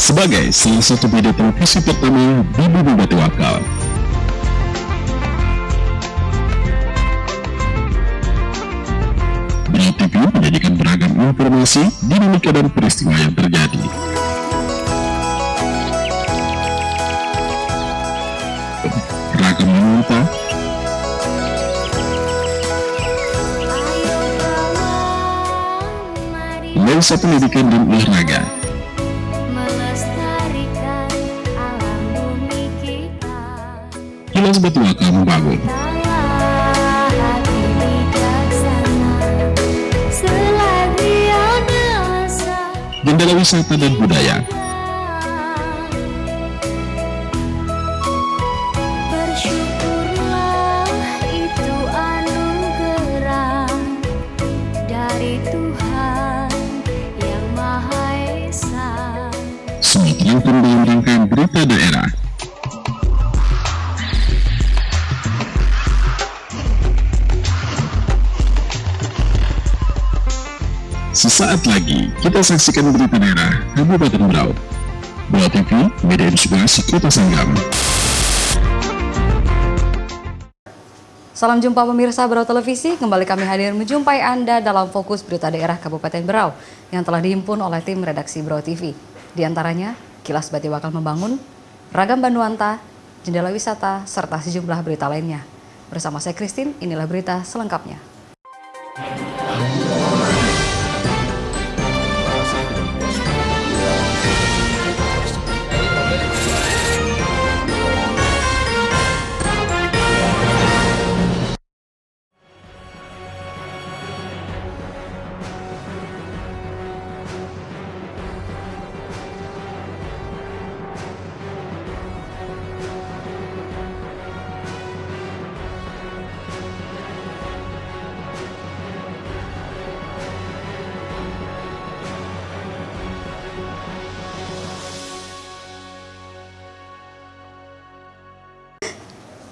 Sebagai salah satu media televisi pertama di Bumi Batu Akal, Brau TV menyajikan beragam informasi, dinamika dan peristiwa yang terjadi. Ragam Nuansa, nuansa pendidikan dan olahraga, Kilas Batu Akal membangun. Jendela wisata dan budaya. Bersyukurlah itu anugerah dari Tuhan yang Maha Esa. Semua terangkum dalam rangkaian berita daerah. Sesaat lagi kita saksikan berita daerah Kabupaten Brau. Brau TV, media inspirasi Kota Sanggam. Salam jumpa pemirsa Brau Televisi, kembali kami hadir menjumpai Anda dalam fokus berita daerah Kabupaten Brau yang telah dihimpun oleh tim redaksi Brau TV. Di antaranya, Kilas Batu Akal membangun, Ragam Banuanta, Jendela Wisata, serta sejumlah berita lainnya. Bersama saya Christine, inilah berita selengkapnya.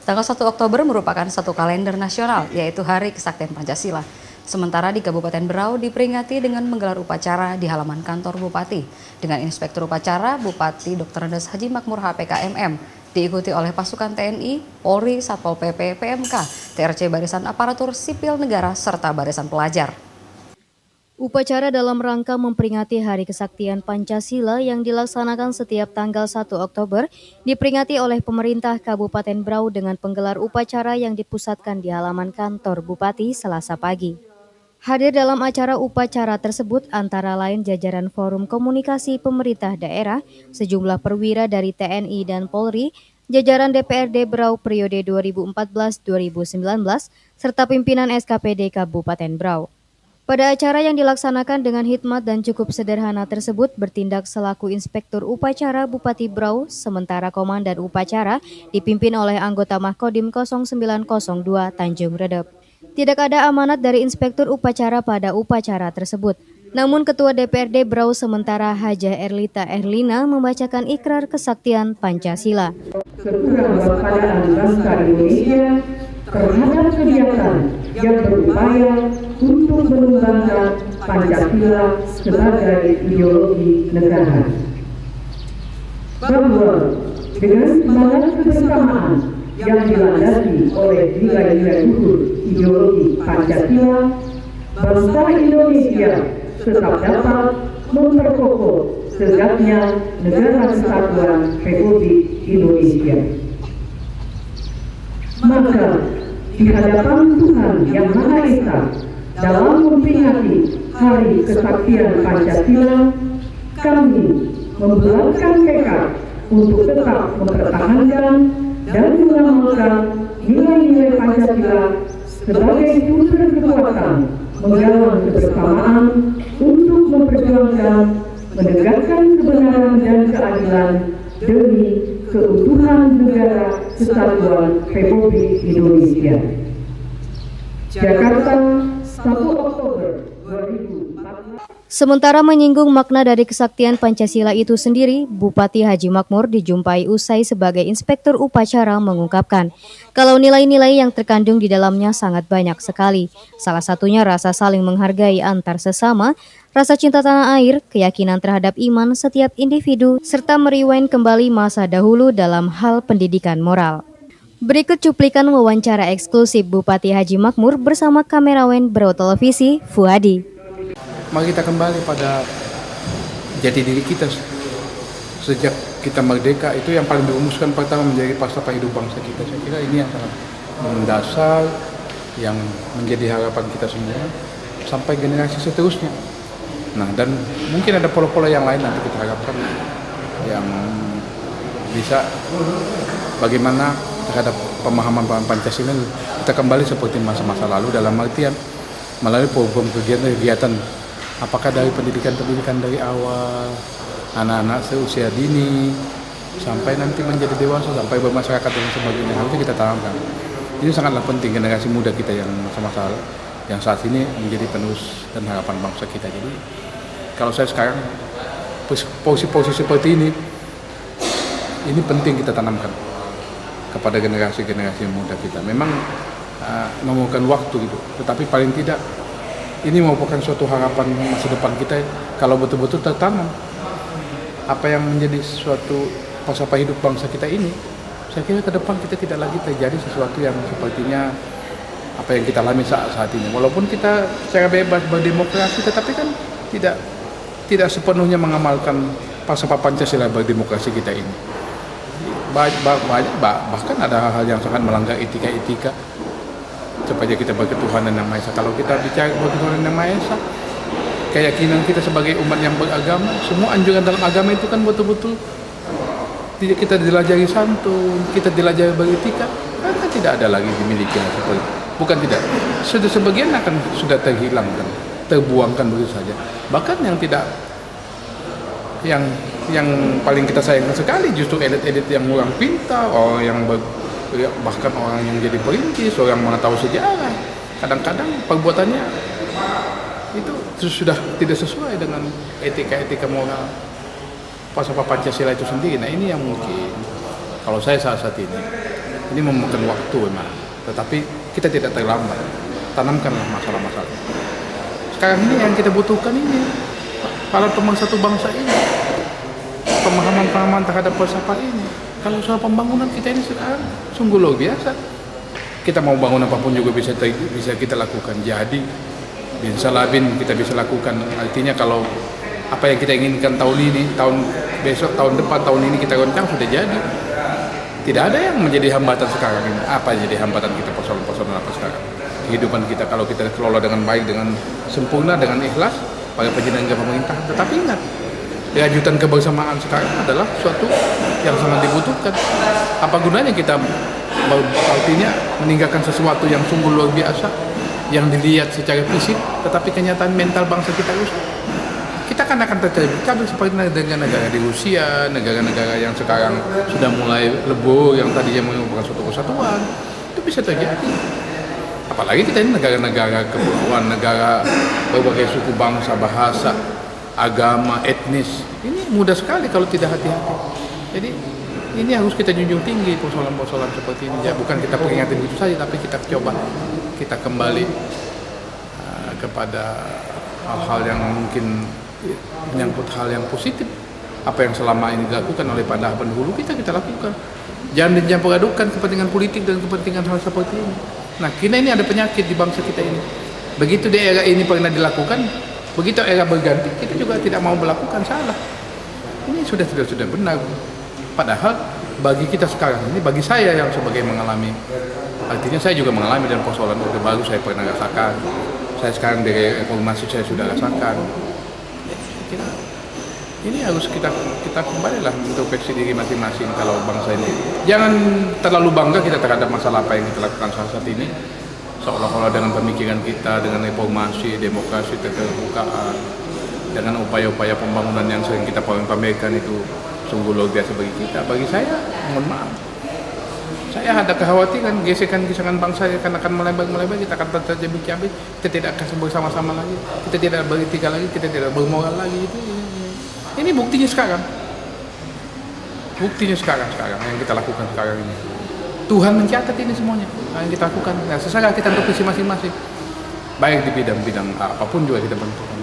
Tanggal 1 Oktober merupakan satu kalender nasional, yaitu Hari Kesaktian Pancasila. Sementara di Kabupaten Brau diperingati dengan menggelar upacara di halaman kantor Bupati dengan Inspektur Upacara Bupati Dr. Andes Haji Makmur HPKMM, diikuti oleh pasukan TNI, Polri, Satpol PP, PMK, TRC Barisan Aparatur Sipil Negara, serta Barisan Pelajar. Upacara dalam rangka memperingati Hari Kesaktian Pancasila yang dilaksanakan setiap tanggal 1 Oktober diperingati oleh pemerintah Kabupaten Brau dengan penggelar upacara yang dipusatkan di halaman kantor Bupati Selasa pagi. Hadir dalam acara upacara tersebut antara lain jajaran Forum Komunikasi Pemerintah Daerah, sejumlah perwira dari TNI dan Polri, jajaran DPRD Brau periode 2014-2019, serta pimpinan SKPD Kabupaten Brau. Pada acara yang dilaksanakan dengan hikmat dan cukup sederhana tersebut bertindak selaku Inspektur Upacara Bupati Brau, sementara Komandan Upacara dipimpin oleh anggota Mahkodim 0902 Tanjung Redep. Tidak ada amanat dari Inspektur Upacara pada upacara tersebut. Namun Ketua DPRD Brau sementara Hajah Erlita Erlina membacakan ikrar kesaktian Pancasila. Sekurang waspadaan bangsa Indonesia terhadap kegiatan yang berupaya untuk mengembangkan Pancasila sebagai ideologi negara. Bahwa dengan semangat kebersamaan yang dilandasi oleh nilai-nilai luhur ideologi Pancasila, bangsa Indonesia tetap dapat memperkokoh tegaknya Negara Kesatuan Republik Indonesia. Maka di hadapan Tuhan Yang Maha Esa dalam memperingati Hari Kesaktian Pancasila, kami membulatkan tekad untuk tetap mempertahankan dan mengamalkan nilai-nilai Pancasila sebagai sumber kekuatan menggalang kebersamaan untuk memperjuangkan menegakkan kebenaran dan keadilan demi keutuhan negara kesatuan Republik Indonesia. Jakarta, 1 Oktober 2014. Sementara menyinggung makna dari kesaktian Pancasila itu sendiri, Bupati Haji Makmur dijumpai usai sebagai inspektur upacara mengungkapkan kalau nilai-nilai yang terkandung di dalamnya sangat banyak sekali. Salah satunya rasa saling menghargai antar sesama, rasa cinta tanah air, keyakinan terhadap iman setiap individu, serta merewind kembali masa dahulu dalam hal pendidikan moral. Berikut cuplikan wawancara eksklusif Bupati Haji Makmur bersama kameramen Brau Televisi, Fuadi. Mari kita kembali pada jati diri kita sejak kita merdeka. Itu yang paling dirumuskan pertama menjadi falsafah hidup bangsa kita. Saya kira ini yang sangat mendasar, yang menjadi harapan kita semua sampai generasi seterusnya. Nah, dan mungkin ada pola-pola yang lain nanti kita harapkan yang bisa bagaimana terhadap pemahaman Pancasila kita kembali seperti masa-masa lalu, dalam artian melalui program kegiatan apakah dari pendidikan dari awal anak-anak seusia dini sampai nanti menjadi dewasa, sampai bermasyarakat dan sebagainya, harusnya kita tanamkan. Ini sangatlah penting generasi muda kita yang masa-masa yang saat ini menjadi penerus dan harapan bangsa kita. Jadi kalau saya sekarang posisi seperti ini penting kita tanamkan kepada generasi-generasi muda kita. Memang memerlukan waktu gitu, tetapi paling tidak ini merupakan suatu harapan masa depan kita kalau betul-betul tertanam apa yang menjadi suatu falsafah hidup bangsa kita ini. Saya kira ke depan kita tidak lagi terjadi sesuatu yang sepertinya apa yang kita alami saat ini. Walaupun kita secara bebas berdemokrasi, tetapi kan tidak sepenuhnya mengamalkan falsafah Pancasila berdemokrasi kita ini. Bahkan ada hal-hal yang sangat melanggar etika supaya kita berketuhanan yang Maha Esa. Kalau kita bicara berketuhanan yang Maha Esa, keyakinan kita sebagai umat yang beragama, semua anjuran dalam agama itu kan betul-betul kita dilajari santun, kita dilajari beretika, kan tidak ada lagi dimiliki seperti bukan tidak. Sudah sebagian akan sudah terhilangkan, terbuangkan begitu saja. Bahkan yang paling kita sayangkan sekali justru elit-elit yang kurang pintar, bahkan orang yang jadi perintis, orang mengetahui sejarah, kadang-kadang perbuatannya itu sudah tidak sesuai dengan etika moral falsafah Pancasila itu sendiri. Nah, ini yang mungkin kalau saya saat ini memakan waktu memang, tetapi kita tidak terlambat, tanamkanlah masalah-masalah. Sekarang ini yang kita butuhkan ini para pemersatu bangsa ini, pemahaman terhadap falsafah ini. Kalau soal pembangunan kita ini sekarang sungguh luar biasa. Kita mau bangun apapun juga bisa kita lakukan. Jadi bin salabin kita bisa lakukan. Artinya kalau apa yang kita inginkan tahun ini, tahun besok, tahun depan, tahun ini kita rencang sudah jadi. Tidak ada yang menjadi hambatan sekarang ini. Apa yang jadi hambatan kita, persoalan-persoalan apa sekarang? Kehidupan kita kalau kita kelola dengan baik, dengan sempurna, dengan ikhlas pada penyelenggara pemerintah. Tetapi ingat, kelanjutan kebersamaan sekarang adalah suatu yang sangat dibutuhkan. Apa gunanya kita artinya meninggalkan sesuatu yang sungguh luar biasa, yang dilihat secara fisik, tetapi kenyataan mental bangsa kita rusak. Kita kan akan terjadi seperti negara-negara di Rusia, negara-negara yang sekarang sudah mulai lebur, yang tadinya merupakan suatu kesatuan, itu bisa terjadi. Apalagi kita ini negara-negara kepulauan, negara berbagai suku bangsa, bahasa, agama, etnis. Ini mudah sekali kalau tidak hati-hati. Jadi ini harus kita junjung tinggi persoalan-persoalan seperti ini. Ya, bukan kita peringati begitu saja, tapi kita coba kita kembali kepada hal-hal yang mungkin menyangkut hal yang positif. Apa yang selama ini dilakukan oleh para pendahulu kita lakukan. Jangan dicampur adukan kepentingan politik dan kepentingan hal seperti ini. Nah, kita ini ada penyakit di bangsa kita ini. Begitu di era ini pernah dilakukan, begitu era berganti, kita juga tidak mau melakukan, salah. Ini sudah benar. Padahal bagi kita sekarang ini, bagi saya yang sebagai mengalami, artinya saya juga mengalami dan persoalan Orde Baru saya pernah rasakan. Saya sekarang dari reformasi saya sudah rasakan. Ini harus kita kembalilah introspeksi diri masing-masing kalau bangsa ini. Jangan terlalu bangga kita terhadap masalah apa yang kita lakukan saat ini. Seolah-olah dengan pemikiran kita, dengan reformasi, demokrasi, keterbukaan, dengan upaya-upaya pembangunan yang sering kita pamerkan itu sungguh luar biasa bagi kita. Bagi saya, mohon maaf, saya ada kekhawatiran gesekan-gesekan bangsa yang akan melebar, kita akan terjadi, kita tidak akan bersama-sama lagi, kita tidak beretika lagi, kita tidak bermoral lagi. Ini buktinya sekarang yang kita lakukan sekarang ini. Tuhan mencatat ini semuanya yang kita lakukan. Nah, sesuai kita intervensi masing-masing, baik di bidang-bidang apapun juga kita bentukkan.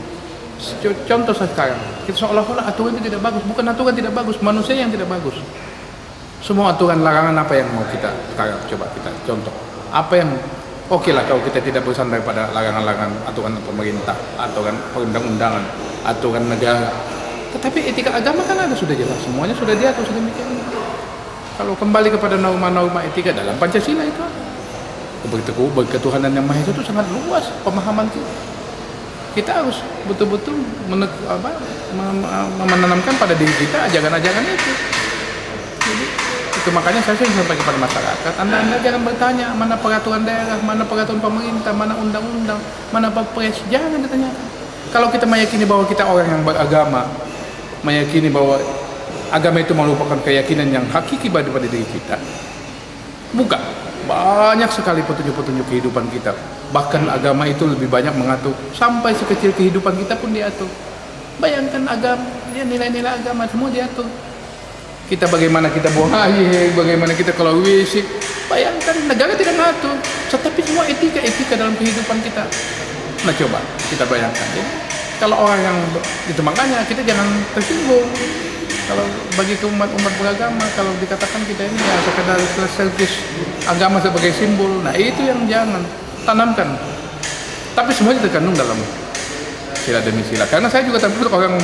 Contoh sekarang, kita seolah-olah aturan itu tidak bagus. Bukan aturan tidak bagus, manusia yang tidak bagus. Semua aturan larangan apa yang mau kita sekarang coba kita contoh. Apa yang oke lah kalau kita tidak bersandar pada larangan-larangan aturan pemerintah, aturan perundang-undangan, aturan negara. Tetapi etika agama kan ada sudah jelas, semuanya sudah diatur sedemikian. Kalau kembali kepada norma-norma etika dalam Pancasila itu, berketuhanan yang Maha Esa itu sangat luas pemahaman kita. Kita harus betul-betul menanamkan pada diri kita ajaran-ajaran itu. Jadi, itu makanya saya sering sampaikan kepada masyarakat, Anda jangan bertanya mana peraturan daerah, mana peraturan pemerintah, mana undang-undang, mana perpres, jangan ditanyakan. Kalau kita meyakini bahwa kita orang yang beragama, meyakini bahwa agama itu merupakan keyakinan yang hakiki pada diri kita, bukan banyak sekali petunjuk-petunjuk kehidupan kita. Bahkan agama itu lebih banyak mengatur sampai sekecil kehidupan kita pun diatur. Bayangkan agama, ya nilai-nilai agama semua diatur. Kita bagaimana kita buang air, bagaimana kita keluar WC, bayangkan negara tidak mengatur. Tetapi semua etika dalam kehidupan kita. Nah coba kita bayangkan. Ya. Kalau orang yang itu makanya kita jangan tersinggung. Kalau bagi umat beragama, kalau dikatakan kita ini ya sekedar servis agama sebagai simbol, nah itu yang jangan tanamkan. Tapi semuanya terkandung dalam sila demi sila. Karena saya juga termasuk orang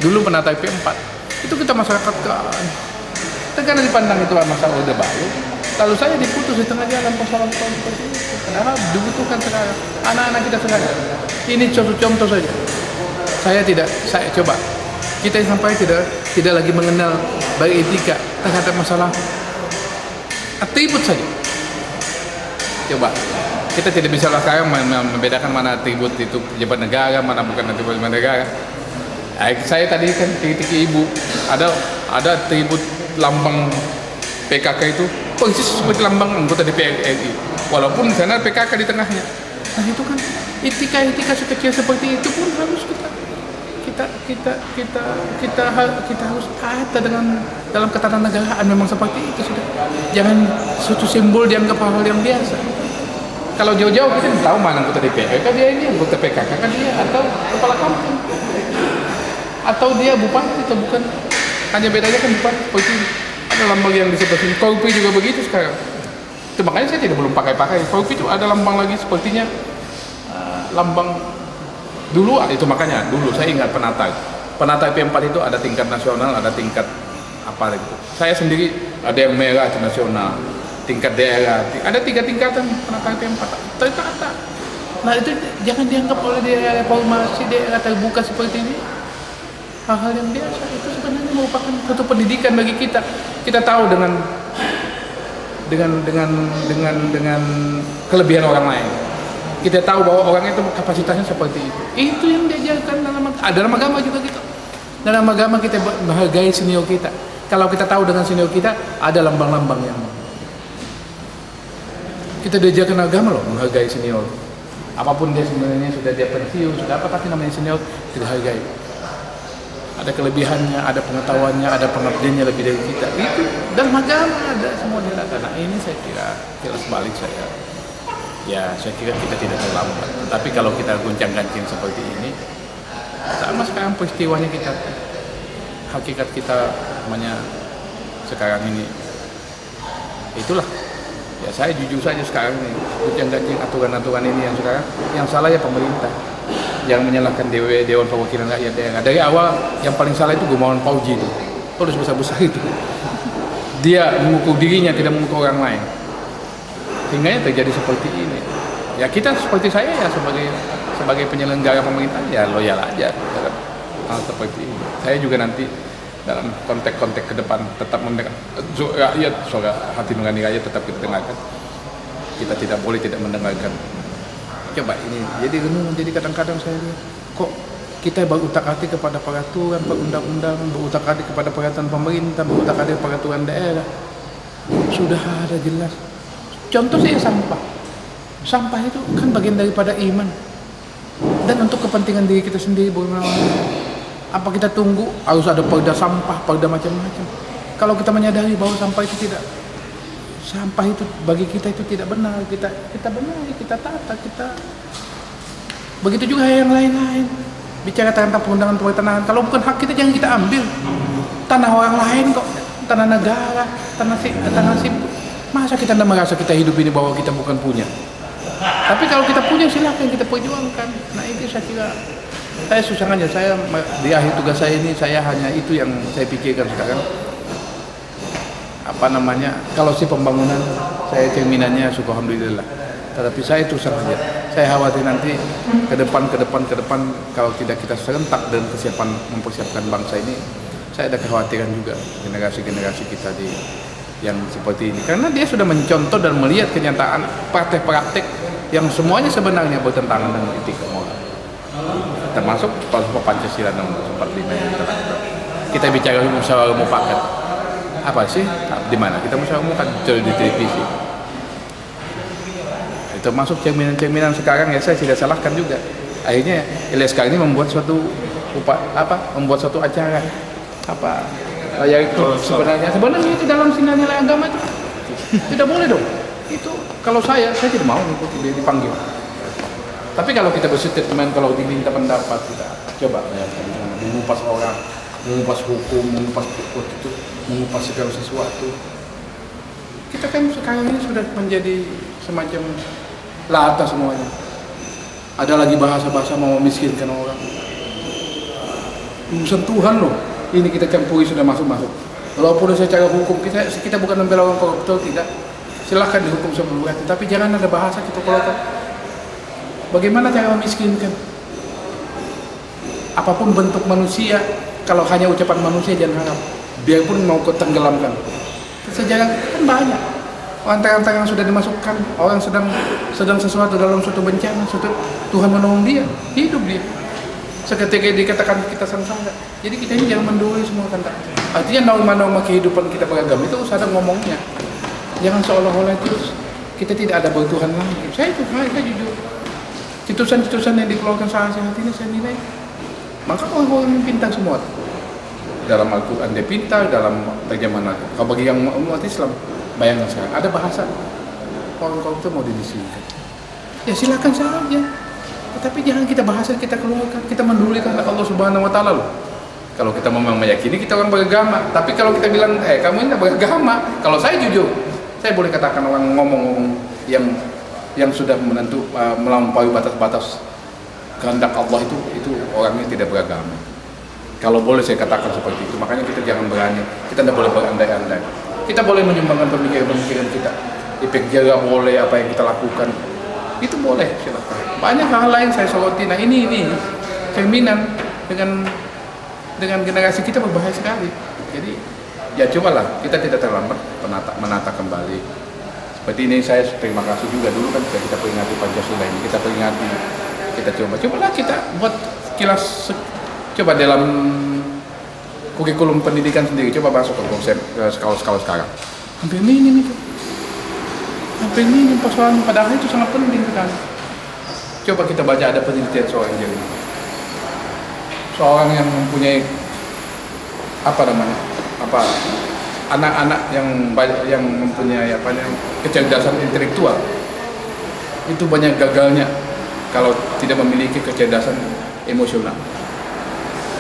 dulu penata IP4. Itu kita masyarakat karena dipandang itu masalah Orde Baru. Lalu saya diputus di tengah jalan persoalan-persoalan seperti itu. Padahal dibutuhkan sekarang anak-anak kita sekarang. Ini contoh saja. Saya coba. Kita sampai tidak lagi mengenal baik etika terhadap masalah atribut saja. Coba kita tidak bisa lah sekarang membedakan mana atribut itu pejabat negara, mana bukan atribut negara. Saya tadi kan titik ibu ada atribut lambang PKK itu persis seperti lambang anggota DPR RI, walaupun di sana PKK di tengahnya. Nah itu kan etika sekecil seperti itu pun harus kita harus ada dengan dalam ketatanegaraan memang seperti itu sudah. Jangan suatu simbol dianggap hal yang biasa. Kalau jauh-jauh kita tahu mana anggota DPR, kan dia ini anggota PKK kan dia, atau kepala kampung, atau dia bupati atau bukan. Hanya bedanya kan bupati seperti ini. Ada lambang yang di sebelah sini. Korpi juga begitu sekarang. Itu makanya saya belum pakai. Korpi itu ada lambang lagi sepertinya lambang dulu itu, makanya dulu saya ingat penata IP4 itu ada tingkat nasional, ada tingkat apa itu. Saya sendiri ada yang merah itu nasional, tingkat daerah, ada 3 tingkatan penata IP4 tertata. Nah itu jangan dianggap oleh daerah reformasi, daerah terbuka seperti ini hal-hal yang biasa. Itu sebenarnya merupakan suatu pendidikan bagi kita. Kita tahu dengan kelebihan orang lain. Kita tahu bahwa orang itu kapasitasnya seperti itu. Itu yang diajarkan dalam agama juga gitu. Dalam agama kita menghargai senior kita. Kalau kita tahu dengan senior kita ada lambang-lambang yang kita diajarkan agama loh, menghargai senior. Apapun dia sebenarnya sudah dia pensiun, sudah apa tapi namanya senior tidak hargai. Ada kelebihannya, ada pengetahuannya, ada pengabdiannya lebih dari kita. Itu dalam agama ada semua dilakukan. Nah ini saya kira sebalik saya. Ya saya kira kita tidak terlambat. Tapi kalau kita goncang-gancing seperti ini, sama sekarang peristiwanya kita, hakikat kita namanya sekarang ini, itulah. Ya saya jujur saja sekarang ini, goncang-gancing aturan-aturan ini yang sekarang, yang salah ya pemerintah. Yang menyalahkan Dewan Perwakilan Rakyat Daerah. Dari awal yang paling salah itu Gumawan Fauji itu. Tulis besar-besar itu. Dia mengukur dirinya, tidak mengukur orang lain. Hingga terjadi seperti ini. Ya kita seperti saya ya sebagai penyelenggara pemerintahan ya loyal aja. hal seperti ini. Saya juga nanti dalam konteks-konteks ke depan tetap mendengar suara hati nurani rakyat tetap kita dengarkan. Kita tidak boleh tidak mendengarkan. Coba ini jadi renung, jadi kadang-kadang saya lihat kok kita berutak-atik kepada peraturan perundang-undang, berutak-atik kepada peraturan pemerintah, berutak-atik peraturan daerah. Sudah ada jelas. Contoh saya sampah. Sampah itu kan bagian daripada iman. Dan untuk kepentingan diri kita sendiri bagaimana? Apa kita tunggu harus ada perda sampah, perda macam-macam? Kalau kita menyadari bahwa sampah itu bagi kita itu tidak benar, kita benahi, kita tata, kita begitu juga yang lain-lain. Bicara tentang perundangan pertanahan, kalau bukan hak kita jangan kita ambil. Tanah orang lain kok, tanah negara, tanah si. Masa kita tidak merasa kita hidup ini bahwa kita bukan punya? Tapi kalau kita punya silakan kita perjuangkan. Nah itu saya kira, saya susah aja. Saya di akhir tugas saya ini saya hanya itu yang saya pikirkan sekarang. Kalau si pembangunan saya cerminannya syukur alhamdulillah. Tetapi saya itu saja. Saya khawatir nanti ke depan kalau tidak kita serentak dan mempersiapkan bangsa ini, saya ada kekhawatiran juga generasi kita yang seperti ini. Karena dia sudah mencontoh dan melihat kenyataan praktek-praktek yang semuanya sebenarnya bertentangan dengan etika moral. Termasuk Pancasila nomor 45 yang kita lakukan. Kita bicara musyawarah mufakat. Apa sih? Di mana? Kita musyawarah mufakat di televisi. Itu masuk cerminan-cerminan sekarang ya saya tidak salahkan juga. Akhirnya LSK ini membuat suatu acara ya itu sebenarnya itu dalam nilai agama itu tidak boleh dong. Itu kalau saya tidak mau ikut dipanggil. Tapi kalau kita berstatement, kalau diminta pendapat, kita coba mengupas orang, mengupas hukum, mengupas segala sesuatu. Kita kan sekarang ini sudah menjadi semacam lata semuanya. Ada lagi bahasa-bahasa mau memiskinkan orang. Urusan Tuhan loh. Ini kita campuri sudah masuk. Walaupun secara hukum kita bukan membela orang koruptor, tidak. Silahkan dihukum seberat, tapi jangan ada bahasa kita keluarkan. Bagaimana cara memiskinkan? Apapun bentuk manusia, kalau hanya ucapan manusia jangan harap. Biarpun mau tenggelamkan. Sejarah kan banyak. Orang-orang yang sudah dimasukkan, orang sedang sesuatu dalam suatu bencana, Tuhan menolong dia, hidup dia. Seketika dikatakan kita sengsara. Jadi kita ini jangan mendului semua kata. Artinya norma-norma kehidupan kita beragama itu sadar ngomongnya. Jangan seolah-olah terus kita tidak ada bertuhan lagi. Saya jujur. Citusan-citusan yang dikeluarkan saat ini saya nilai. Maka orang-orang yang pintar semua. Dalam Al-Quran dia pintar, dalam terjemahan Al-Quran. Kalau bagi yang umat Islam, bayangkan sekarang ada bahasa orang itu mau didisikkan. Ya silakan saja. Tetapi jangan kita bahasa kita keluarkan, kita mendulikan Allah Subhanahu Wa Taala loh. Kalau kita memang meyakini kita orang beragama, tapi kalau kita bilang kamu ini beragama, kalau saya jujur, saya boleh katakan orang ngomong yang sudah melampaui batas-batas kehendak Allah itu orangnya tidak beragama. Kalau boleh saya katakan seperti itu, makanya kita jangan berani, kita tidak boleh berandai-andai. Kita boleh menyumbangkan pemikiran-pemikiran kita, efek jerah boleh, apa yang kita lakukan, itu boleh silakan. Banyak hal lain saya soroti. Nah ini cerminan dengan generasi kita berbahaya sekali. Jadi ya cobalah kita tidak terlambat menata kembali. Seperti ini saya terima kasih juga dulu kan kita peringati Pancasila ini, kita cobalah kita buat kilas, coba dalam kurikulum pendidikan sendiri, coba masuk ke konsep sekolah sekarang. Hampir minim itu. Hampir minim persoalan, padahal itu sangat penting sekali. Coba kita baca ada penelitian seorang yang mempunyai anak-anak yang mempunyai kecerdasan intelektual itu banyak gagalnya kalau tidak memiliki kecerdasan emosional.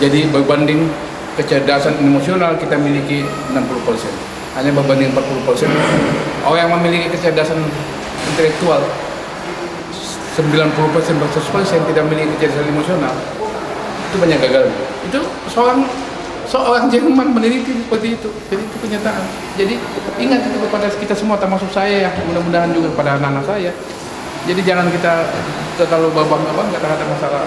Jadi berbanding kecerdasan emosional kita miliki 60%, hanya berbanding 40% orang yang memiliki kecerdasan intelektual 90% versus 100% tidak memiliki kecerdasan emosional, itu banyak gagal. Itu seorang Jerman meneliti seperti itu. Jadi itu kenyataan. Jadi ingat itu kepada kita semua, termasuk saya ya, mudah-mudahan juga kepada anak-anak saya. Jadi jangan kita terlalu berbangga-bangga terhadap masalah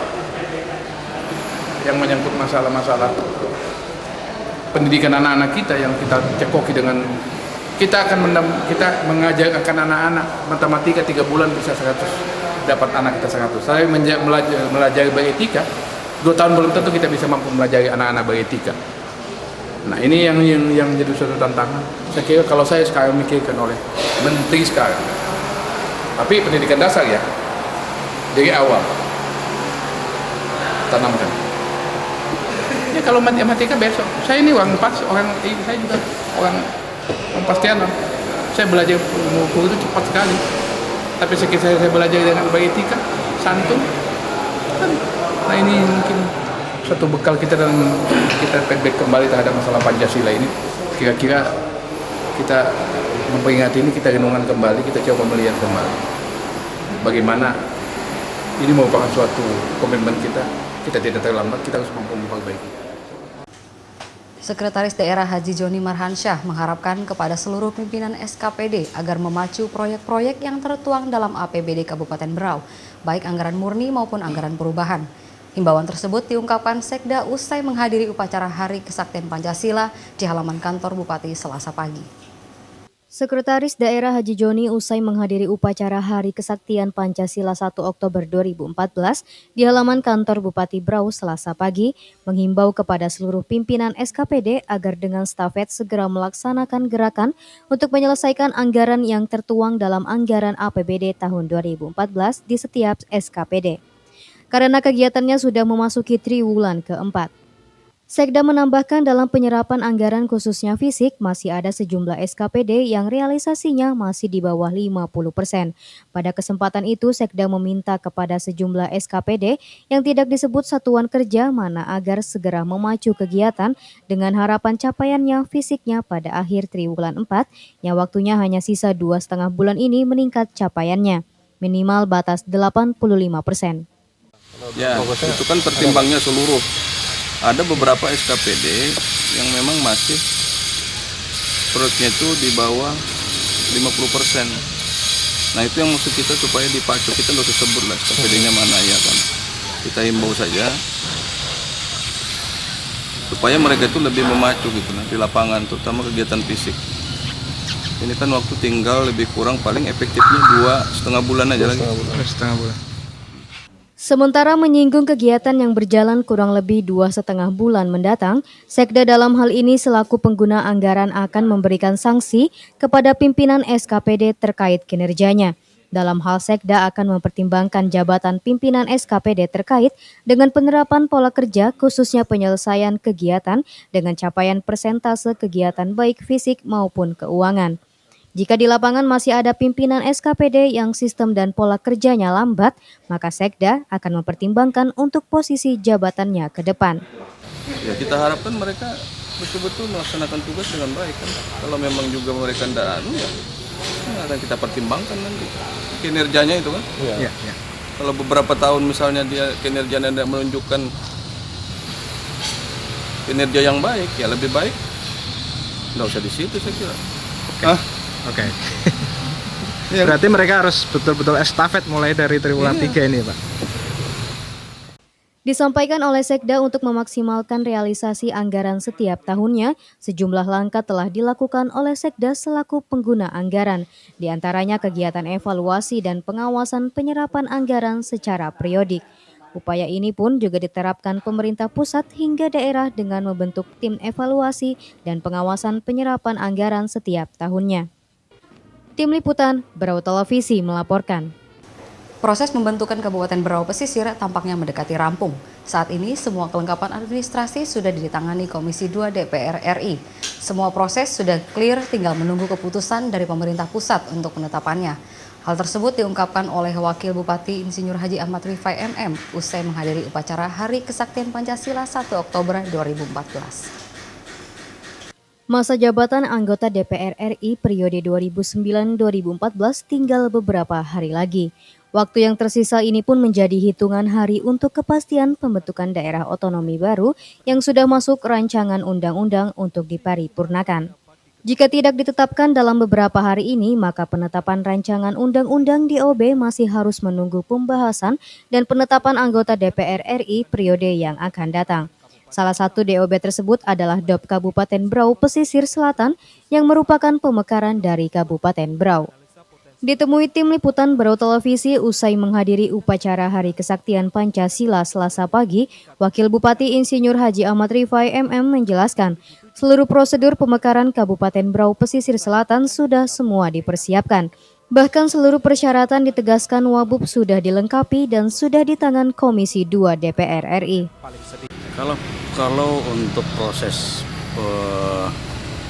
yang menyangkut masalah-masalah pendidikan anak-anak kita yang kita cekoki dengan kita mengajarkan anak-anak matematika 3 bulan bisa 100, dapat anak kita 100. Saya melajari beretika 2 tahun belum tentu kita bisa mampu melajari anak-anak beretika. Nah ini yang jadi suatu tantangan. Saya kira kalau saya sekarang mikirkan oleh menteri sekarang, tapi pendidikan dasar ya dari awal tanamkan. Ya kalau matematika besok, saya ini orang pas, saya juga orang pastian. Saya belajar buku itu cepat sekali. Tapi sekiranya saya belajar dengan beretika, santun, kan, nah ini mungkin satu bekal kita dan kita feedback kembali terhadap masalah Pancasila ini. Kira-kira kita memperingati ini, kita renungan kembali, kita coba melihat kembali bagaimana ini merupakan suatu komitmen kita. Kita tidak terlambat, kita harus mampu memperbaiki. Sekretaris Daerah Haji Joni Marhansyah mengharapkan kepada seluruh pimpinan SKPD agar memacu proyek-proyek yang tertuang dalam APBD Kabupaten Berau, baik anggaran murni maupun anggaran perubahan. Himbauan tersebut diungkapkan Sekda usai menghadiri upacara Hari Kesaktian Pancasila di halaman kantor Bupati Selasa pagi. Sekretaris Daerah Haji Joni usai menghadiri upacara Hari Kesaktian Pancasila 1 Oktober 2014 di halaman kantor Bupati Berau Selasa pagi menghimbau kepada seluruh pimpinan SKPD agar dengan stafet segera melaksanakan gerakan untuk menyelesaikan anggaran yang tertuang dalam anggaran APBD tahun 2014 di setiap SKPD. Karena kegiatannya sudah memasuki triwulan keempat. Sekda menambahkan dalam penyerapan anggaran khususnya fisik masih ada sejumlah SKPD yang realisasinya masih di bawah 50%. Pada kesempatan itu Sekda meminta kepada sejumlah SKPD yang tidak disebut satuan kerja mana agar segera memacu kegiatan dengan harapan capaiannya fisiknya pada akhir triwulan 4 yang waktunya hanya sisa 2,5 bulan ini meningkat capaiannya, minimal batas 85%. Ya, itu kan pertimbangnya seluruh. Ada beberapa SKPD yang memang masih proyeknya itu di bawah 50%. Nah itu yang maksud kita supaya dipacu, kita nggak usah sebut lah SKPD-nya mana ya kan. Kita himbau saja supaya mereka itu lebih memacu gitu di lapangan, terutama kegiatan fisik. Ini kan waktu tinggal lebih kurang paling efektifnya 2,5 bulan aja lagi. 2,5 bulan. Sementara menyinggung kegiatan yang berjalan kurang lebih 2,5 bulan mendatang, Sekda dalam hal ini selaku pengguna anggaran akan memberikan sanksi kepada pimpinan SKPD terkait kinerjanya. Dalam hal Sekda akan mempertimbangkan jabatan pimpinan SKPD terkait dengan penerapan pola kerja khususnya penyelesaian kegiatan dengan capaian persentase kegiatan baik fisik maupun keuangan. Jika di lapangan masih ada pimpinan SKPD yang sistem dan pola kerjanya lambat, maka Sekda akan mempertimbangkan untuk posisi jabatannya ke depan. Ya kita harapkan mereka betul-betul melaksanakan tugas dengan baik kan. Kalau memang juga mereka tidak ya akan kita pertimbangkan nanti kinerjanya itu kan. Ya. Kalau beberapa tahun misalnya dia kinerjanya tidak menunjukkan kinerja yang baik, ya lebih baik nggak usah di situ saya kira. Oke. Berarti mereka harus betul-betul estafet mulai dari triwulan 3 ini, Pak. Disampaikan oleh Sekda untuk memaksimalkan realisasi anggaran setiap tahunnya, sejumlah langkah telah dilakukan oleh Sekda selaku pengguna anggaran, di antaranya kegiatan evaluasi dan pengawasan penyerapan anggaran secara periodik. Upaya ini pun juga diterapkan pemerintah pusat hingga daerah dengan membentuk tim evaluasi dan pengawasan penyerapan anggaran setiap tahunnya. Tim Liputan Berau Televisi melaporkan. Proses pembentukan Kabupaten Berau Pesisir tampaknya mendekati rampung. Saat ini semua kelengkapan administrasi sudah ditangani Komisi 2 DPR RI. Semua proses sudah clear, tinggal menunggu keputusan dari pemerintah pusat untuk penetapannya. Hal tersebut diungkapkan oleh Wakil Bupati Insinyur Haji Ahmad Rifai MM usai menghadiri upacara Hari Kesaktian Pancasila 1 Oktober 2014. Masa jabatan anggota DPR RI periode 2009-2014 tinggal beberapa hari lagi. Waktu yang tersisa ini pun menjadi hitungan hari untuk kepastian pembentukan daerah otonomi baru yang sudah masuk rancangan undang-undang untuk diparipurnakan. Jika tidak ditetapkan dalam beberapa hari ini, maka penetapan rancangan undang-undang DOB masih harus menunggu pembahasan dan penetapan anggota DPR RI periode yang akan datang. Salah satu DOB tersebut adalah DOP Kabupaten Berau Pesisir Selatan yang merupakan pemekaran dari Kabupaten Berau. Ditemui tim liputan Berau Televisi usai menghadiri upacara Hari Kesaktian Pancasila Selasa pagi, Wakil Bupati Insinyur Haji Ahmad Rifai MM menjelaskan, seluruh prosedur pemekaran Kabupaten Berau Pesisir Selatan sudah semua dipersiapkan. Bahkan seluruh persyaratan ditegaskan Wabub sudah dilengkapi dan sudah di tangan Komisi 2 DPR RI. Kalau untuk proses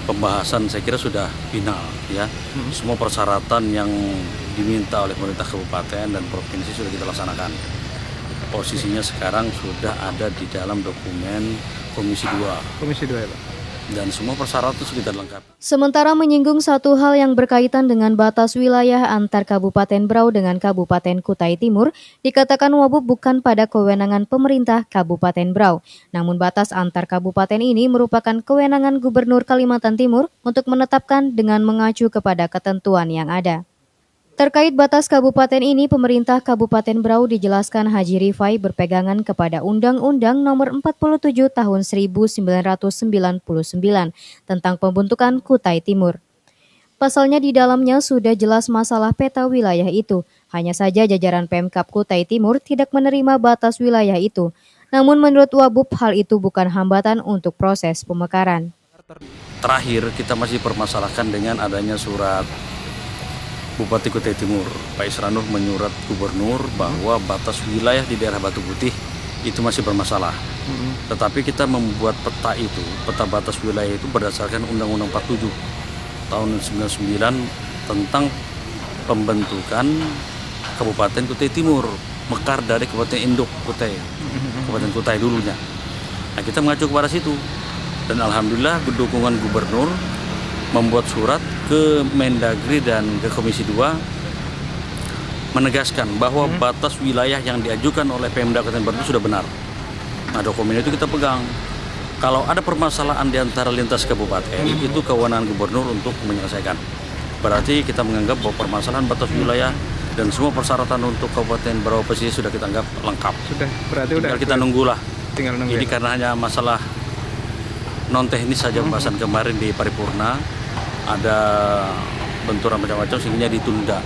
pembahasan saya kira sudah final ya. Semua persyaratan yang diminta oleh pemerintah kabupaten dan provinsi sudah kita laksanakan. Posisinya sekarang sudah ada di dalam dokumen Komisi 2. Komisi 2 ya Pak. Dan semua persyaratan sudah kita lengkapi. Sementara menyinggung satu hal yang berkaitan dengan batas wilayah antar Kabupaten Berau dengan Kabupaten Kutai Timur, dikatakan Wabub bukan pada kewenangan pemerintah Kabupaten Berau. Namun batas antar kabupaten ini merupakan kewenangan Gubernur Kalimantan Timur untuk menetapkan dengan mengacu kepada ketentuan yang ada. Terkait batas kabupaten ini, pemerintah Kabupaten Berau dijelaskan Haji Rifai berpegangan kepada Undang-Undang Nomor 47 Tahun 1999 tentang pembentukan Kutai Timur. Pasalnya di dalamnya sudah jelas masalah peta wilayah itu. Hanya saja jajaran Pemkab Kutai Timur tidak menerima batas wilayah itu. Namun menurut Wabub hal itu bukan hambatan untuk proses pemekaran. Terakhir kita masih permasalahkan dengan adanya surat Bupati Kutai Timur, Pak Isranur menyurat Gubernur bahwa batas wilayah di daerah Batu Putih itu masih bermasalah. Tetapi kita membuat peta batas wilayah itu berdasarkan Undang-Undang 47 tahun 99 tentang pembentukan Kabupaten Kutai Timur, mekar dari Kabupaten Induk Kutai, Kabupaten Kutai dulunya. Nah, kita mengacu kepada situ dan alhamdulillah dukungan Gubernur membuat surat ke Mendagri dan ke Komisi 2 menegaskan bahwa batas wilayah yang diajukan oleh Pemda Kabupaten Berau sudah benar. Nah, dokumen itu kita pegang. Kalau ada permasalahan di antara lintas kabupaten, itu kewenangan Gubernur untuk menyelesaikan. Berarti kita menganggap bahwa permasalahan batas wilayah dan semua persyaratan untuk Kabupaten Berau Pesisir sudah kita anggap lengkap. Sudah, berarti tinggal kita nunggulah. Tinggal nunggu. Jadi karena hanya masalah non teknis saja pembahasan kemarin di paripurna, ada benturan macam-macam sehingga ditunda.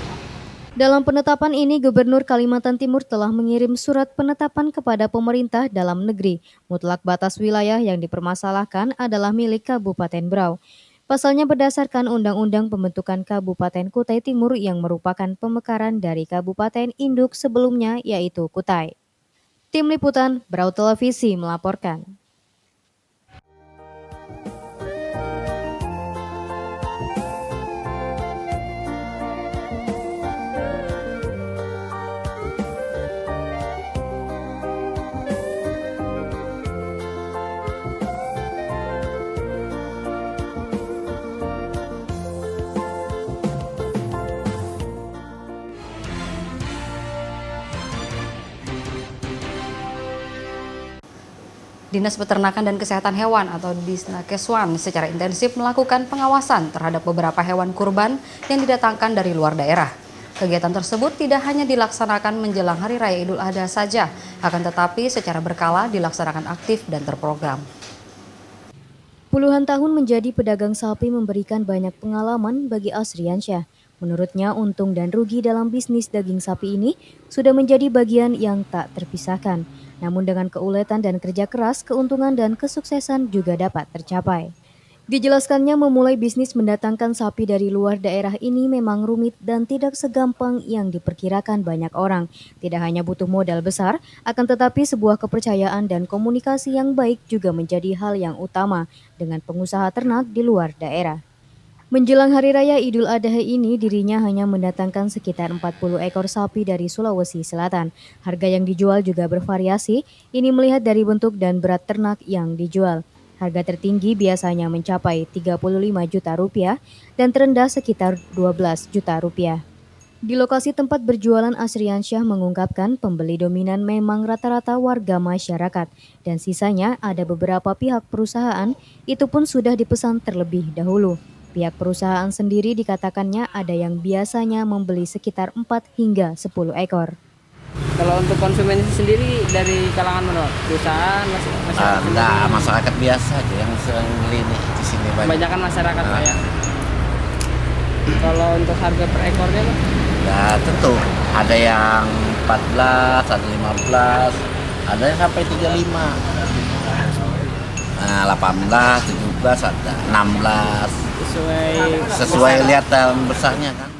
Dalam penetapan ini, Gubernur Kalimantan Timur telah mengirim surat penetapan kepada pemerintah dalam negeri. Mutlak batas wilayah yang dipermasalahkan adalah milik Kabupaten Berau. Pasalnya berdasarkan Undang-Undang Pembentukan Kabupaten Kutai Timur yang merupakan pemekaran dari Kabupaten Induk sebelumnya yaitu Kutai. Tim Liputan Berau Televisi melaporkan. Dinas Peternakan dan Kesehatan Hewan atau Disnakeswan secara intensif melakukan pengawasan terhadap beberapa hewan kurban yang didatangkan dari luar daerah. Kegiatan tersebut tidak hanya dilaksanakan menjelang Hari Raya Idul Adha saja, akan tetapi secara berkala dilaksanakan aktif dan terprogram. Puluhan tahun menjadi pedagang sapi memberikan banyak pengalaman bagi Asriansyah. Menurutnya, untung dan rugi dalam bisnis daging sapi ini sudah menjadi bagian yang tak terpisahkan. Namun dengan keuletan dan kerja keras, keuntungan dan kesuksesan juga dapat tercapai. Dijelaskannya memulai bisnis mendatangkan sapi dari luar daerah ini memang rumit dan tidak segampang yang diperkirakan banyak orang. Tidak hanya butuh modal besar, akan tetapi sebuah kepercayaan dan komunikasi yang baik juga menjadi hal yang utama dengan pengusaha ternak di luar daerah. Menjelang Hari Raya Idul Adha ini, dirinya hanya mendatangkan sekitar 40 ekor sapi dari Sulawesi Selatan. Harga yang dijual juga bervariasi, ini melihat dari bentuk dan berat ternak yang dijual. Harga tertinggi biasanya mencapai 35 juta rupiah dan terendah sekitar 12 juta rupiah. Di lokasi tempat berjualan, Asriansyah mengungkapkan pembeli dominan memang rata-rata warga masyarakat dan sisanya ada beberapa pihak perusahaan, itu pun sudah dipesan terlebih dahulu. Pihak perusahaan sendiri dikatakannya ada yang biasanya membeli sekitar 4 hingga 10 ekor. Kalau untuk konsumen sendiri dari kalangan mana? Perusahaan, masyarakat? Enggak, masyarakat biasa aja yang sering beli nih di sini banyak. Kebanyakan masyarakat Pak ya. Kalau untuk harga per ekornya Pak? Ya tentu, ada yang 14, ada 15, ada yang sampai 35. Nah, 18, 17, ada 16. Sesuai lihat besarnya kan.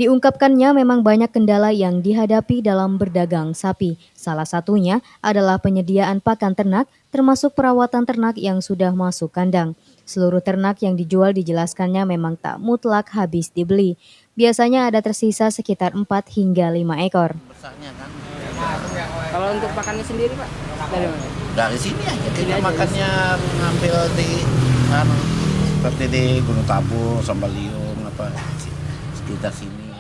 Diungkapkannya memang banyak kendala yang dihadapi dalam berdagang sapi. Salah satunya adalah penyediaan pakan ternak, termasuk perawatan ternak yang sudah masuk kandang. Seluruh ternak yang dijual dijelaskannya memang tak mutlak habis dibeli. Biasanya ada tersisa sekitar 4 hingga 5 ekor. Besarnya kan. Kalau untuk pakannya sendiri Pak, dari mana? Dari sini aja kita makannya ngambil di sana, seperti di Gunung Tabur, Sambaliung, sekitar sini.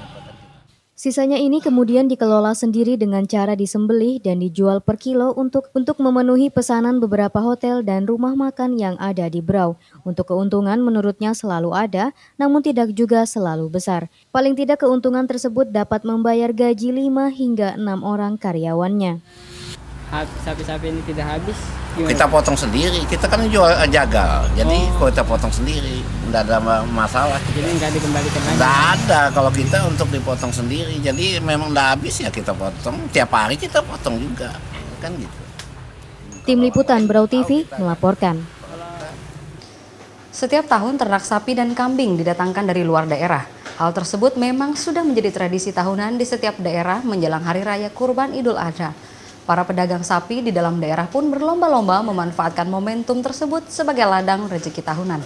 Sisanya ini kemudian dikelola sendiri dengan cara disembelih dan dijual per kilo untuk memenuhi pesanan beberapa hotel dan rumah makan yang ada di Berau. Untuk keuntungan menurutnya selalu ada, namun tidak juga selalu besar. Paling tidak keuntungan tersebut dapat membayar gaji 5 hingga 6 orang karyawannya. Sapi-sapi ini tidak habis? Gimana? Kita potong sendiri, kita kan jual jagal, jadi kalau kita potong sendiri, tidak ada masalah. Jadi nggak dikembalikan lagi? Nggak ada, kalau kita untuk dipotong sendiri, jadi memang tidak habis ya kita potong, tiap hari kita potong juga, kan gitu. Tim Liputan Berau TV melaporkan. Setiap tahun ternak sapi dan kambing didatangkan dari luar daerah. Hal tersebut memang sudah menjadi tradisi tahunan di setiap daerah menjelang Hari Raya Kurban Idul Adha. Para pedagang sapi di dalam daerah pun berlomba-lomba memanfaatkan momentum tersebut sebagai ladang rezeki tahunan.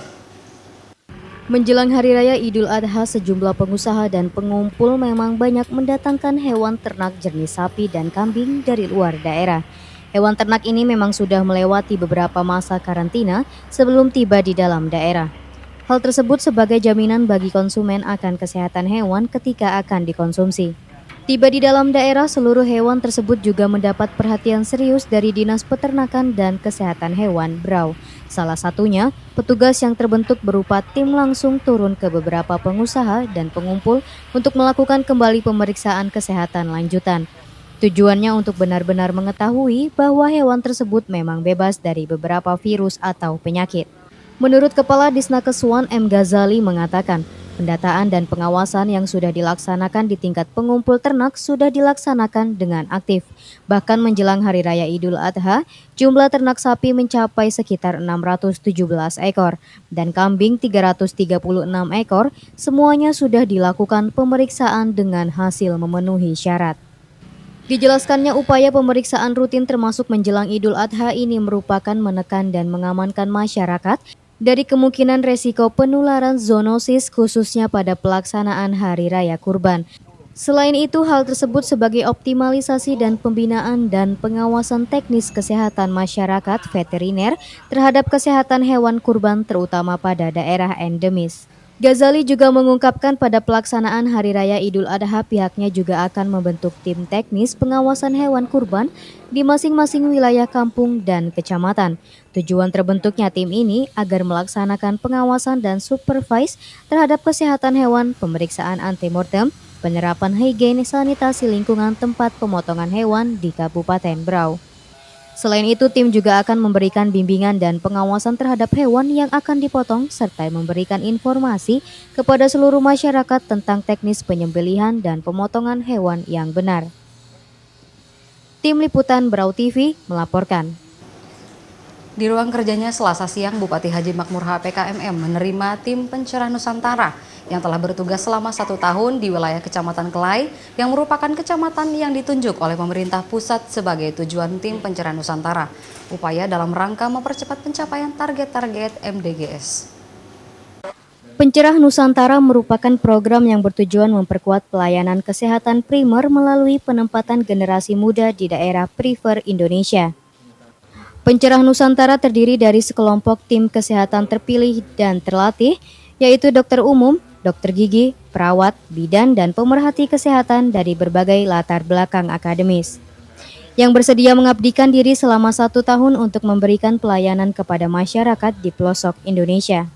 Menjelang Hari Raya Idul Adha, sejumlah pengusaha dan pengumpul memang banyak mendatangkan hewan ternak jenis sapi dan kambing dari luar daerah. Hewan ternak ini memang sudah melewati beberapa masa karantina sebelum tiba di dalam daerah. Hal tersebut sebagai jaminan bagi konsumen akan kesehatan hewan ketika akan dikonsumsi. Tiba di dalam daerah, seluruh hewan tersebut juga mendapat perhatian serius dari Dinas Peternakan dan Kesehatan Hewan Berau. Salah satunya, petugas yang terbentuk berupa tim langsung turun ke beberapa pengusaha dan pengumpul untuk melakukan kembali pemeriksaan kesehatan lanjutan. Tujuannya untuk benar-benar mengetahui bahwa hewan tersebut memang bebas dari beberapa virus atau penyakit. Menurut Kepala Disnakes Wan M. Ghazali mengatakan, pendataan dan pengawasan yang sudah dilaksanakan di tingkat pengumpul ternak sudah dilaksanakan dengan aktif. Bahkan menjelang Hari Raya Idul Adha, jumlah ternak sapi mencapai sekitar 617 ekor dan kambing 336 ekor. Semuanya sudah dilakukan pemeriksaan dengan hasil memenuhi syarat. Dijelaskannya upaya pemeriksaan rutin termasuk menjelang Idul Adha ini merupakan menekan dan mengamankan masyarakat dari kemungkinan resiko penularan zoonosis khususnya pada pelaksanaan Hari Raya Kurban. Selain itu, hal tersebut sebagai optimalisasi dan pembinaan dan pengawasan teknis kesehatan masyarakat veteriner terhadap kesehatan hewan kurban terutama pada daerah endemis. Ghazali juga mengungkapkan pada pelaksanaan Hari Raya Idul Adha pihaknya juga akan membentuk tim teknis pengawasan hewan kurban di masing-masing wilayah kampung dan kecamatan. Tujuan terbentuknya tim ini agar melaksanakan pengawasan dan supervise terhadap kesehatan hewan, pemeriksaan antemortem, penerapan higien sanitasi lingkungan tempat pemotongan hewan di Kabupaten Berau. Selain itu, tim juga akan memberikan bimbingan dan pengawasan terhadap hewan yang akan dipotong serta memberikan informasi kepada seluruh masyarakat tentang teknis penyembelihan dan pemotongan hewan yang benar. Tim Liputan Berau TV melaporkan. Di ruang kerjanya Selasa siang, Bupati Haji Makmur HPKMM menerima tim pencerah Nusantara yang telah bertugas selama 1 tahun di wilayah Kecamatan Kelai yang merupakan kecamatan yang ditunjuk oleh pemerintah pusat sebagai tujuan tim pencerah Nusantara. Upaya dalam rangka mempercepat pencapaian target-target MDGs. Pencerah Nusantara merupakan program yang bertujuan memperkuat pelayanan kesehatan primer melalui penempatan generasi muda di daerah perifer Indonesia. Pencerah Nusantara terdiri dari sekelompok tim kesehatan terpilih dan terlatih, yaitu dokter umum, dokter gigi, perawat, bidan, dan pemerhati kesehatan dari berbagai latar belakang akademis, yang bersedia mengabdikan diri selama 1 tahun untuk memberikan pelayanan kepada masyarakat di pelosok Indonesia.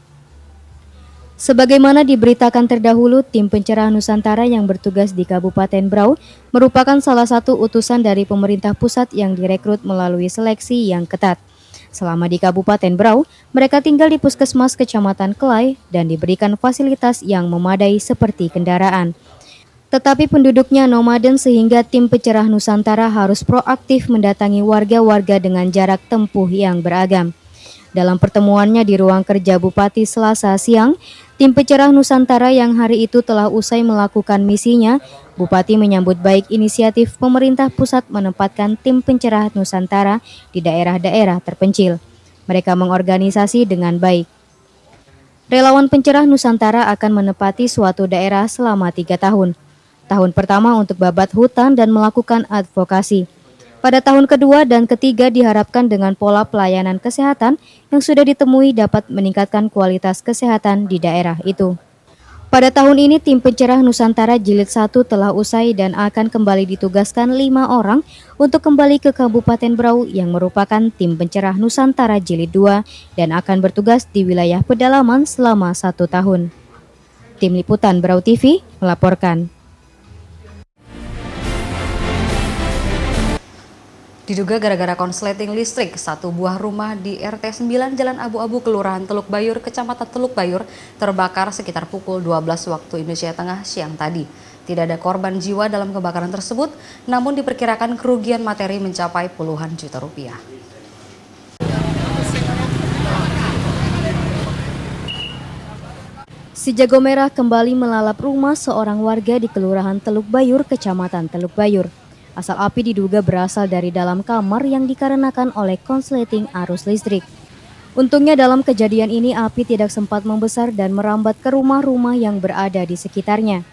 Sebagaimana diberitakan terdahulu, tim pencerahan Nusantara yang bertugas di Kabupaten Berau merupakan salah satu utusan dari pemerintah pusat yang direkrut melalui seleksi yang ketat. Selama di Kabupaten Berau, mereka tinggal di Puskesmas Kecamatan Kelai dan diberikan fasilitas yang memadai seperti kendaraan. Tetapi penduduknya nomaden sehingga tim pencerah Nusantara harus proaktif mendatangi warga-warga dengan jarak tempuh yang beragam. Dalam pertemuannya di ruang kerja Bupati Selasa siang, tim pencerah Nusantara yang hari itu telah usai melakukan misinya, Bupati menyambut baik inisiatif pemerintah pusat menempatkan tim pencerah Nusantara di daerah-daerah terpencil. Mereka mengorganisasi dengan baik. Relawan pencerah Nusantara akan menempati suatu daerah selama 3 tahun. Tahun pertama untuk babat hutan dan melakukan advokasi. Pada tahun kedua dan ketiga diharapkan dengan pola pelayanan kesehatan yang sudah ditemui dapat meningkatkan kualitas kesehatan di daerah itu. Pada tahun ini tim pencerah Nusantara Jilid 1 telah usai dan akan kembali ditugaskan 5 orang untuk kembali ke Kabupaten Berau yang merupakan tim pencerah Nusantara Jilid 2 dan akan bertugas di wilayah pedalaman selama 1 tahun. Tim Liputan Berau TV melaporkan. Diduga gara-gara konsleting listrik, satu buah rumah di RT 9 Jalan Abu-Abu, Kelurahan Teluk Bayur, Kecamatan Teluk Bayur, terbakar sekitar pukul 12 waktu Indonesia Tengah siang tadi. Tidak ada korban jiwa dalam kebakaran tersebut, namun diperkirakan kerugian materi mencapai puluhan juta rupiah. Si jago merah kembali melalap rumah seorang warga di Kelurahan Teluk Bayur, Kecamatan Teluk Bayur. Asal api diduga berasal dari dalam kamar yang dikarenakan oleh konsleting arus listrik. Untungnya dalam kejadian ini api tidak sempat membesar dan merambat ke rumah-rumah yang berada di sekitarnya.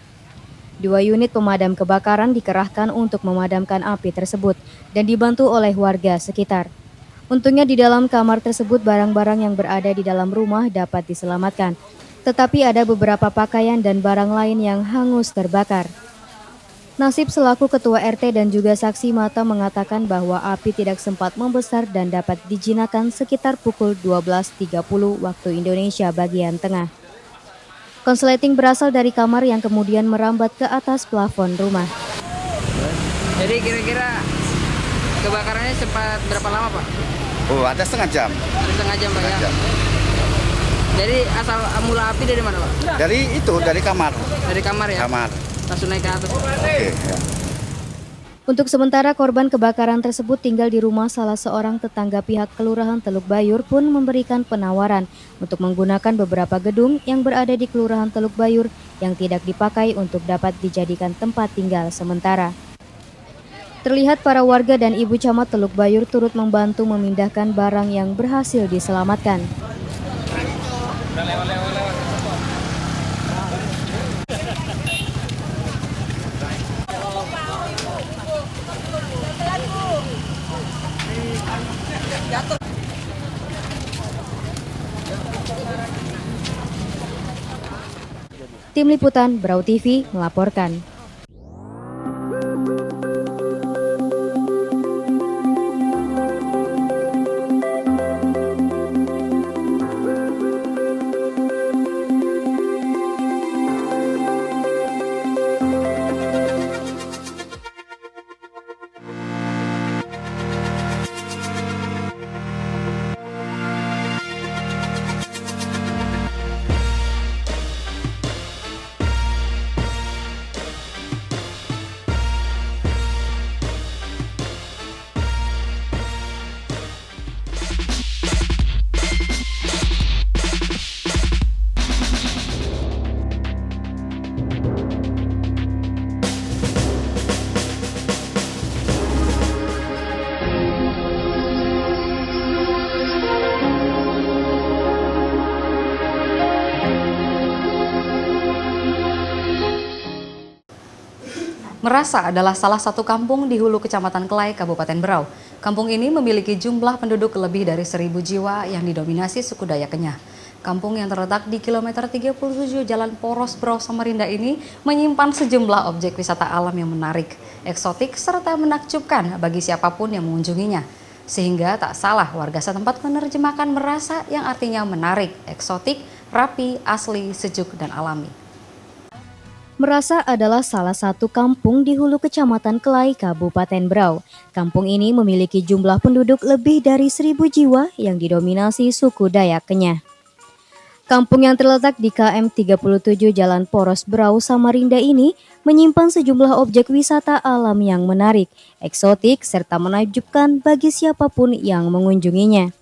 2 unit pemadam kebakaran dikerahkan untuk memadamkan api tersebut dan dibantu oleh warga sekitar. Untungnya di dalam kamar tersebut barang-barang yang berada di dalam rumah dapat diselamatkan. Tetapi ada beberapa pakaian dan barang lain yang hangus terbakar. Nasib selaku ketua RT dan juga saksi mata mengatakan bahwa api tidak sempat membesar dan dapat dijinakan sekitar pukul 12.30 waktu Indonesia bagian tengah. Konsleting berasal dari kamar yang kemudian merambat ke atas plafon rumah. Jadi kira-kira kebakarannya sempat berapa lama, Pak? Oh, ada setengah jam. Setengah jam, Pak, ya? Jadi asal mula api dari mana, Pak? Dari kamar. Dari kamar ya? Kamar. Langsung naik ke atas. Oke, ya. Untuk sementara korban kebakaran tersebut tinggal di rumah salah seorang tetangga pihak Kelurahan Teluk Bayur pun memberikan penawaran untuk menggunakan beberapa gedung yang berada di Kelurahan Teluk Bayur yang tidak dipakai untuk dapat dijadikan tempat tinggal sementara. Terlihat para warga dan ibu camat Teluk Bayur turut membantu memindahkan barang yang berhasil diselamatkan. Tim Liputan Berau TV melaporkan. Merasa adalah salah satu kampung di hulu Kecamatan Kelai, Kabupaten Berau. Kampung ini memiliki jumlah penduduk lebih dari 1.000 jiwa yang didominasi suku Dayak Kenyah. Kampung yang terletak di kilometer 37 Jalan Poros Berau Samarinda ini menyimpan sejumlah objek wisata alam yang menarik, eksotik, serta menakjubkan bagi siapapun yang mengunjunginya. Sehingga tak salah warga setempat menerjemahkan merasa yang artinya menarik, eksotik, rapi, asli, sejuk, dan alami. Merasa adalah salah satu kampung di hulu Kecamatan Kelai, Kabupaten Berau. Kampung ini memiliki jumlah penduduk lebih dari 1.000 jiwa yang didominasi suku Dayak Kenyah. Kampung yang terletak di KM 37 Jalan Poros Berau, Samarinda ini menyimpan sejumlah objek wisata alam yang menarik, eksotik, serta menakjubkan bagi siapapun yang mengunjunginya.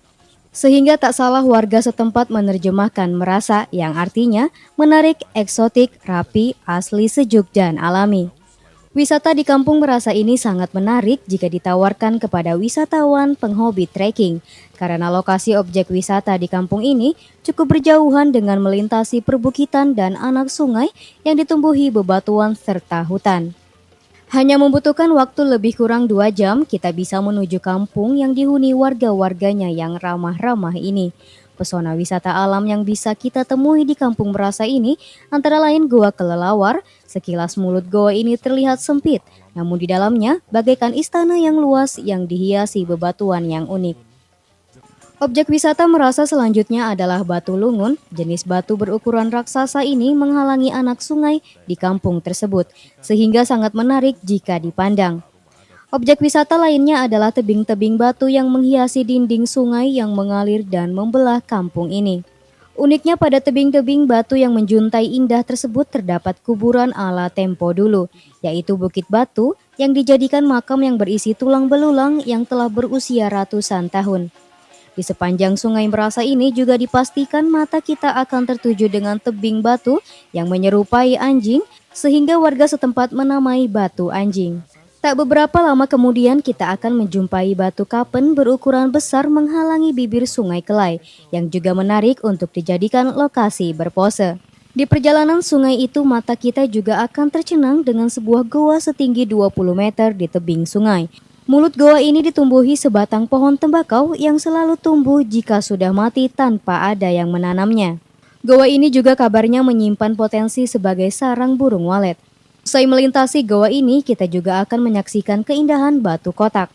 Sehingga tak salah warga setempat menerjemahkan merasa yang artinya menarik, eksotik, rapi, asli, sejuk, dan alami. Wisata di kampung merasa ini sangat menarik jika ditawarkan kepada wisatawan penghobi trekking, karena lokasi objek wisata di kampung ini cukup berjauhan dengan melintasi perbukitan dan anak sungai yang ditumbuhi bebatuan serta hutan. Hanya membutuhkan waktu lebih kurang 2 jam, kita bisa menuju kampung yang dihuni warga-warganya yang ramah-ramah ini. Pesona wisata alam yang bisa kita temui di Kampung Merasa ini antara lain Goa Kelelawar. Sekilas mulut goa ini terlihat sempit, namun di dalamnya bagaikan istana yang luas yang dihiasi bebatuan yang unik. Objek wisata Merasa selanjutnya adalah Batu Lungun. Jenis batu berukuran raksasa ini menghalangi anak sungai di kampung tersebut, sehingga sangat menarik jika dipandang. Objek wisata lainnya adalah tebing-tebing batu yang menghiasi dinding sungai yang mengalir dan membelah kampung ini. Uniknya pada tebing-tebing batu yang menjuntai indah tersebut terdapat kuburan ala tempo dulu, yaitu Bukit Batu yang dijadikan makam yang berisi tulang belulang yang telah berusia ratusan tahun. Di sepanjang sungai Merasa ini juga dipastikan mata kita akan tertuju dengan tebing batu yang menyerupai anjing, sehingga warga setempat menamai batu anjing. Tak beberapa lama kemudian kita akan menjumpai batu kapen berukuran besar menghalangi bibir sungai Kelai, yang juga menarik untuk dijadikan lokasi berpose. Di perjalanan sungai itu mata kita juga akan tercenang dengan sebuah goa setinggi 20 meter di tebing sungai. Mulut goa ini ditumbuhi sebatang pohon tembakau yang selalu tumbuh jika sudah mati tanpa ada yang menanamnya. Goa ini juga kabarnya menyimpan potensi sebagai sarang burung walet. Usai melintasi goa ini, kita juga akan menyaksikan keindahan batu kotak.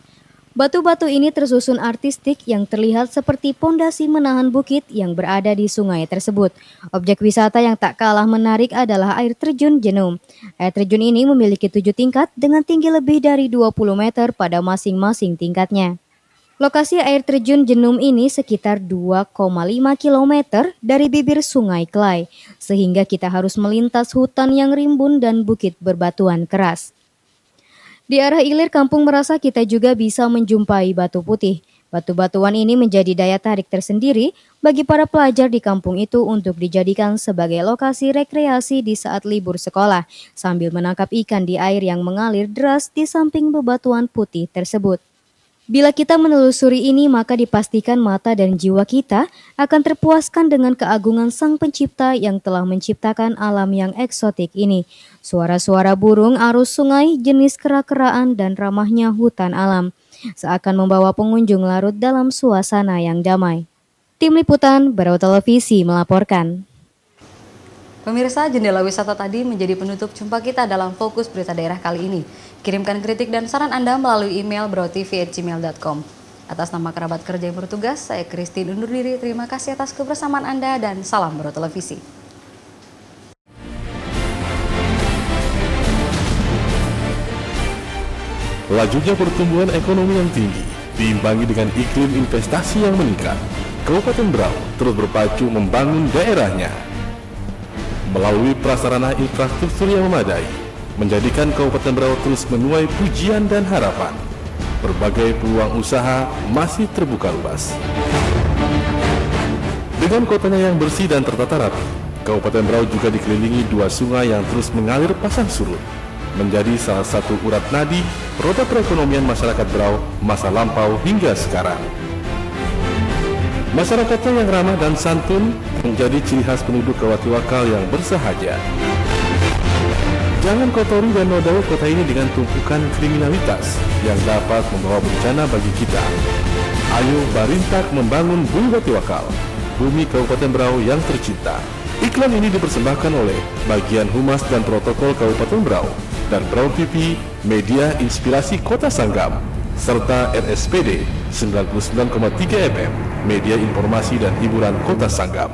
Batu-batu ini tersusun artistik yang terlihat seperti pondasi menahan bukit yang berada di sungai tersebut. Objek wisata yang tak kalah menarik adalah air terjun Jenum. Air terjun ini memiliki 7 tingkat dengan tinggi lebih dari 20 meter pada masing-masing tingkatnya. Lokasi air terjun Jenum ini sekitar 2,5 km dari bibir sungai Kelai, sehingga kita harus melintas hutan yang rimbun dan bukit berbatuan keras. Di arah hilir Kampung Merasa kita juga bisa menjumpai Batu Putih. Batu-batuan ini menjadi daya tarik tersendiri bagi para pelajar di kampung itu untuk dijadikan sebagai lokasi rekreasi di saat libur sekolah, sambil menangkap ikan di air yang mengalir deras di samping bebatuan putih tersebut. Bila kita menelusuri ini, maka dipastikan mata dan jiwa kita akan terpuaskan dengan keagungan Sang Pencipta yang telah menciptakan alam yang eksotik ini. Suara-suara burung, arus sungai, jenis kera-keraan, dan ramahnya hutan alam seakan membawa pengunjung larut dalam suasana yang damai. Tim Liputan Berau Televisi melaporkan. Pemirsa, jendela wisata tadi menjadi penutup jumpa kita dalam Fokus Berita Daerah kali ini. Kirimkan kritik dan saran Anda melalui email brautv@gmail.com. Atas nama kerabat kerja yang bertugas, saya Christine undur diri. Terima kasih atas kebersamaan Anda dan salam Berau Televisi. Lajunya pertumbuhan ekonomi yang tinggi diimbangi dengan iklim investasi yang meningkat. Kabupaten Berau terus berpacu membangun daerahnya melalui prasarana infrastruktur yang memadai, menjadikan Kabupaten Berau terus menuai pujian dan harapan. Berbagai peluang usaha masih terbuka luas. Dengan kotanya yang bersih dan tertata rapi, Kabupaten Berau juga dikelilingi 2 sungai yang terus mengalir pasang surut, menjadi salah satu urat nadi roda perekonomian masyarakat Berau masa lampau hingga sekarang. Masyarakatnya yang ramah dan santun menjadi ciri khas penduduk Kawatiwakal yang bersahaja. Jangan kotori dan nodai kota ini dengan tumpukan kriminalitas yang dapat membawa bencana bagi kita. Ayo barintak membangun Bumi Watiwakal, bumi Kabupaten Berau yang tercinta. Iklan ini dipersembahkan oleh Bagian Humas dan Protokol Kabupaten Berau dan Berau TV, media inspirasi Kota Sanggam, serta RSPD 99,3 FM, media informasi dan hiburan Kota Sanggam.